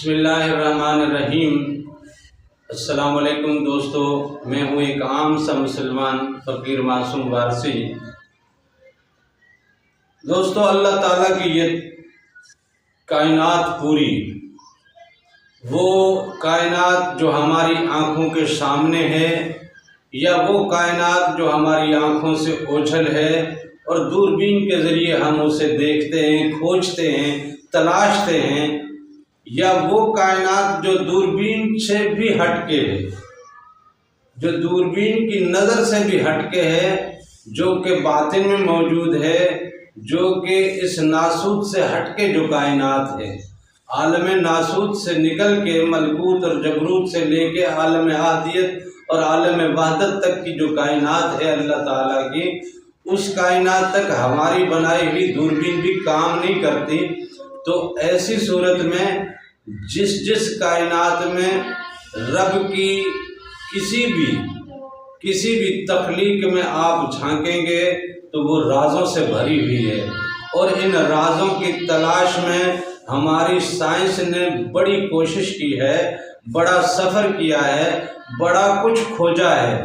بسم اللہ الرحمن الرحیم۔ السلام علیکم دوستو، میں ہوں ایک عام سا مسلمان فقیر معصوم وارثی۔ دوستو، اللہ تعالیٰ کی یہ کائنات پوری، وہ کائنات جو ہماری آنکھوں کے سامنے ہے یا وہ کائنات جو ہماری آنکھوں سے اوجھل ہے اور دوربین کے ذریعے ہم اسے دیکھتے ہیں، کھوجتے ہیں، تلاشتے ہیں، یا وہ کائنات جو دوربین سے بھی ہٹ کے ہے، جو دوربین کی نظر سے بھی ہٹ کے ہے، جو کہ باطن میں موجود ہے، جو کہ اس ناسوت سے ہٹ کے جو کائنات ہے، عالم ناسوت سے نکل کے ملکوت اور جبروت سے لے کے عالم احادیت اور عالم وحدت تک کی جو کائنات ہے اللہ تعالیٰ کی، اس کائنات تک ہماری بنائی ہوئی دوربین بھی کام نہیں کرتی۔ تو ایسی صورت میں جس کائنات میں رب کی کسی بھی تخلیق میں آپ جھانکیں گے تو وہ رازوں سے بھری ہوئی ہے، اور ان رازوں کی تلاش میں ہماری سائنس نے بڑی کوشش کی ہے، بڑا سفر کیا ہے، بڑا کچھ کھوجا ہے،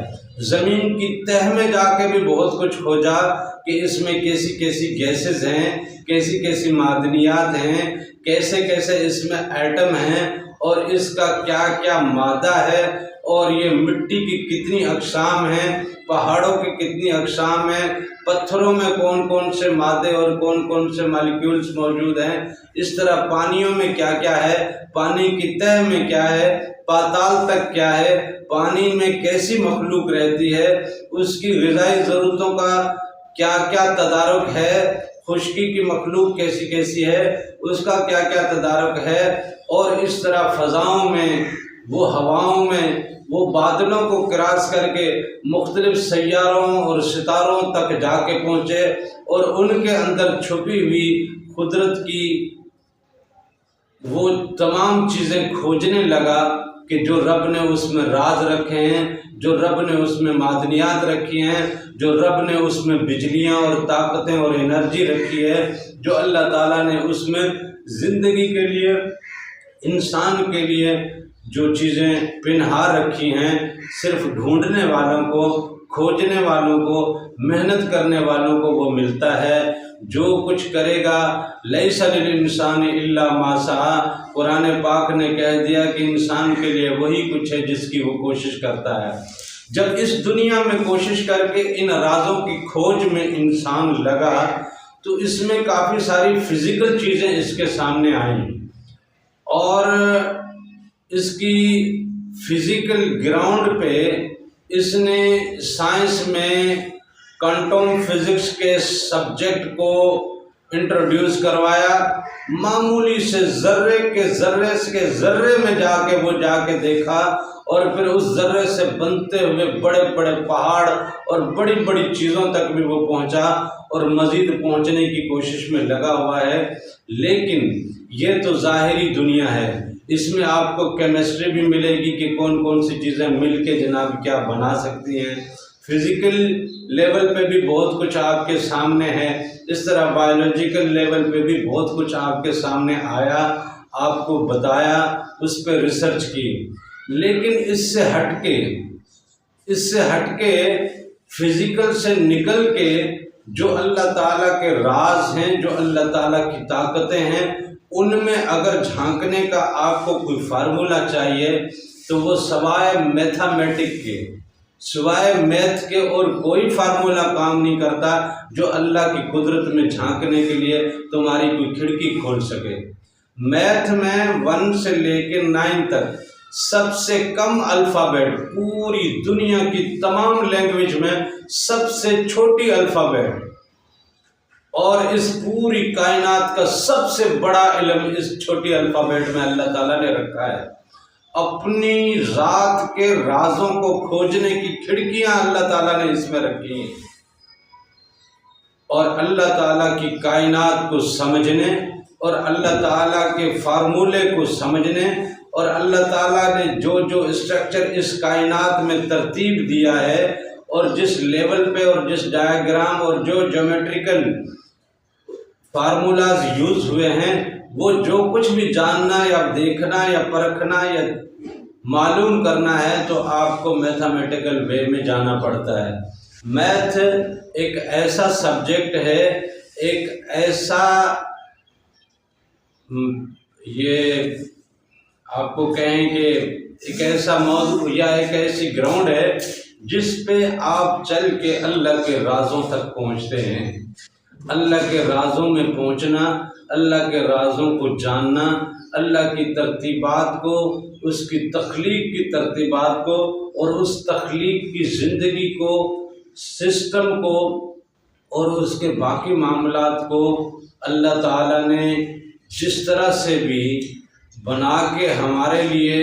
زمین کی تہ میں جا کے بھی بہت کچھ کھوجا کہ اس میں کیسی کیسی گیسز ہیں، کیسی کیسی معدنیات ہیں، کیسے کیسے اس میں ایٹم ہیں، اور اس کا کیا کیا مادہ ہے، اور یہ مٹی کی کتنی اقسام ہیں، پہاڑوں کی کتنی اقسام ہیں، پتھروں میں کون کون سے مادے اور کون کون سے مالیکیولز موجود ہیں، اس طرح پانیوں میں کیا کیا ہے، پانی کی تہ میں کیا ہے، پاتال تک کیا ہے، پانی میں کیسی مخلوق رہتی ہے، اس کی غذائی ضرورتوں کا کیا کیا تدارک ہے، خشکی کی مخلوق کیسی کیسی ہے، اس کا کیا کیا تدارک ہے، اور اس طرح فضاؤں میں، وہ ہواؤں میں، وہ بادلوں کو کراس کر کے مختلف سیاروں اور ستاروں تک جا کے پہنچے، اور ان کے اندر چھپی ہوئی قدرت کی وہ تمام چیزیں کھوجنے لگا کہ جو رب نے اس میں راز رکھے ہیں، جو رب نے اس میں معدنیات رکھی ہیں، جو رب نے اس میں بجلیاں اور طاقتیں اور انرجی رکھی ہے، جو اللہ تعالیٰ نے اس میں زندگی کے لیے، انسان کے لیے جو چیزیں پنہا رکھی ہیں، صرف ڈھونڈنے والوں کو، کھوجنے والوں کو، محنت کرنے والوں کو وہ ملتا ہے۔ جو کچھ کرے گا لیس للانسان الا ما سعی، قرآن پاک نے کہہ دیا کہ انسان کے لیے وہی کچھ ہے جس کی وہ کوشش کرتا ہے۔ جب اس دنیا میں کوشش کر کے ان رازوں کی کھوج میں انسان لگا تو اس میں کافی ساری فزیکل چیزیں اس کے سامنے آئیں، اور اس کی فزیکل گراؤنڈ پہ اس نے سائنس میں کوانٹم فزکس کے سبجیکٹ کو انٹروڈیوس کروایا۔ معمولی سے ذرے کے ذرے میں جا کے وہ جا کے دیکھا، اور پھر اس ذرے سے بنتے ہوئے بڑے بڑے پہاڑ اور بڑی بڑی چیزوں تک بھی وہ پہنچا، اور مزید پہنچنے کی کوشش میں لگا ہوا ہے۔ لیکن یہ تو ظاہری دنیا ہے، اس میں آپ کو کیمسٹری بھی ملے گی کہ کون کون سی چیزیں مل کے جناب کیا بنا سکتی ہیں، فزیکل لیول پہ بھی بہت کچھ آپ کے سامنے ہے، اس طرح بایولوجیکل لیول پہ بھی بہت کچھ آپ کے سامنے آیا، آپ کو بتایا، اس پہ ریسرچ کی۔ لیکن اس سے ہٹ کے فزیکل سے نکل کے جو اللہ تعالیٰ کے راز ہیں، جو اللہ تعالیٰ کی طاقتیں ہیں، ان میں اگر جھانکنے کا آپ کو کوئی فارمولہ چاہیے تو وہ سوائے میتھمیٹک کے، سوائے میتھ کے اور کوئی فارمولہ کام نہیں کرتا جو اللہ کی قدرت میں جھانکنے کے لیے تمہاری کوئی کھڑکی کھول سکے۔ میتھ میں 1 سے لے کے 9 تک سب سے کم الفابیٹ، پوری دنیا کی تمام لینگویج میں سب سے چھوٹی الفابیٹ، اور اس پوری کائنات کا سب سے بڑا علم اس چھوٹی الفابیٹ میں اللہ تعالیٰ نے رکھا ہے۔ اپنی ذات کے رازوں کو کھوجنے کی کھڑکیاں اللہ تعالیٰ نے اس میں رکھی ہیں، اور اللہ تعالیٰ کی کائنات کو سمجھنے اور اللہ تعالیٰ کے فارمولے کو سمجھنے، اور اللہ تعالیٰ نے جو جو اسٹرکچر اس کائنات میں ترتیب دیا ہے، اور جس لیول پہ اور جس ڈائیگرام اور جو جیومیٹریکل فارمولاز یوز ہوئے ہیں، وہ جو کچھ بھی جاننا یا دیکھنا یا پرکھنا یا معلوم کرنا ہے تو آپ کو میتھمیٹیکل وے میں جانا پڑتا ہے۔ میتھ ایک ایسا سبجیکٹ ہے، ایک ایسا یہ آپ کو کہیں کہ ایک ایسا موضوع یا ایک ایسی گراؤنڈ ہے جس پہ آپ چل کے اللہ کے رازوں تک پہنچتے ہیں۔ اللہ کے رازوں میں پہنچنا، اللہ کے رازوں کو جاننا، اللہ کی ترتیبات کو، اس کی تخلیق کی ترتیبات کو اور اس تخلیق کی زندگی کو، سسٹم کو اور اس کے باقی معاملات کو اللہ تعالیٰ نے جس طرح سے بھی بنا کے ہمارے لیے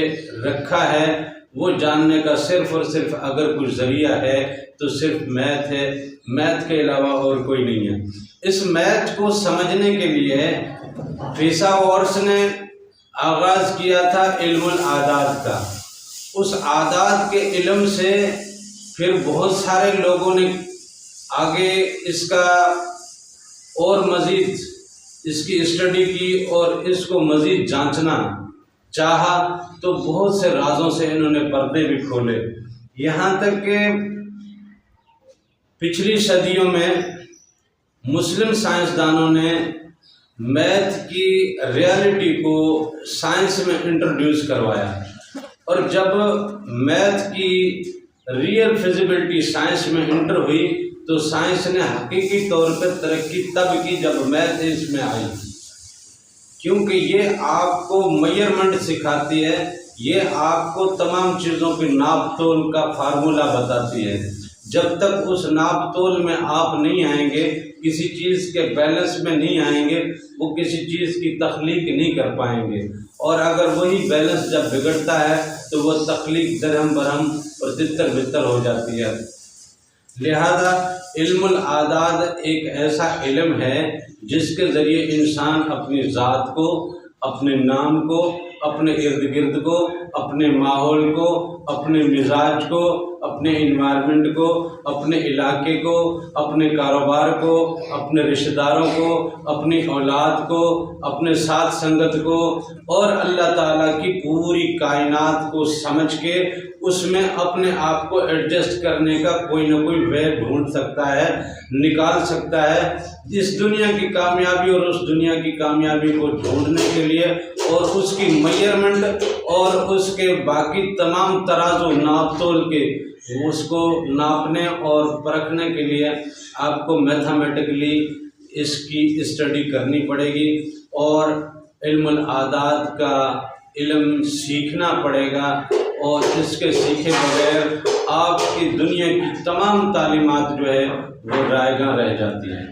رکھا ہے، وہ جاننے کا صرف اور صرف اگر کوئی ذریعہ ہے تو صرف میتھ ہے، میتھ کے علاوہ اور کوئی نہیں ہے۔ اس میتھ کو سمجھنے کے لیے فیثاغورس نے آغاز کیا تھا علم الاعداد کا۔ اس اعداد کے علم سے پھر بہت سارے لوگوں نے آگے اس کا اور مزید اس کی اسٹڈی کی اور اس کو مزید جانچنا چاہا تو بہت سے رازوں سے انہوں نے پردے بھی کھولے، یہاں تک کہ پچھلی صدیوں میں مسلم سائنسدانوں نے میتھ کی ریالٹی کو سائنس میں انٹروڈیوس کروایا، اور جب میتھ کی ریئل فزیبلٹی سائنس میں انٹر ہوئی تو سائنس نے حقیقی طور پر ترقی تب کی جب میتھ اس میں آئی، کیونکہ یہ آپ کو میئرمنٹ سکھاتی ہے، یہ آپ کو تمام چیزوں کی ناپ تول کا فارمولہ بتاتی ہے۔ جب تک اس ناپ تول میں آپ نہیں آئیں گے، کسی چیز کے بیلنس میں نہیں آئیں گے، وہ کسی چیز کی تخلیق نہیں کر پائیں گے، اور اگر وہی بیلنس جب بگڑتا ہے تو وہ تخلیق درہم برہم اور تتر بتر ہو جاتی ہے۔ لہذا علم الاعداد ایک ایسا علم ہے جس کے ذریعے انسان اپنی ذات کو، اپنے نام کو، اپنے ارد گرد کو، اپنے ماحول کو، اپنے مزاج کو، اپنے انوائرمنٹ کو، اپنے علاقے کو، اپنے کاروبار کو، اپنے رشتہ داروں کو، اپنی اولاد کو، اپنے ساتھ سنگت کو اور اللہ تعالیٰ کی پوری کائنات کو سمجھ کے اس میں اپنے آپ کو ایڈجسٹ کرنے کا کوئی نہ کوئی وے ڈھونڈ سکتا ہے، نکال سکتا ہے۔ اس دنیا کی کامیابی اور اس دنیا کی کامیابی کو ڈھونڈنے کے لیے اور اس کی میئرمنٹ اور اس کے باقی تمام ترازو ناپ تول کے اس کو ناپنے اور پرکھنے کے لیے آپ کو میتھمیٹکلی اس کی اسٹڈی کرنی پڑے گی اور علم الاعداد کا علم سیکھنا پڑے گا، اور اس کے سیکھے بغیر آپ کی دنیا کی تمام تعلیمات جو ہے وہ رائیگاں رہ جاتی ہیں۔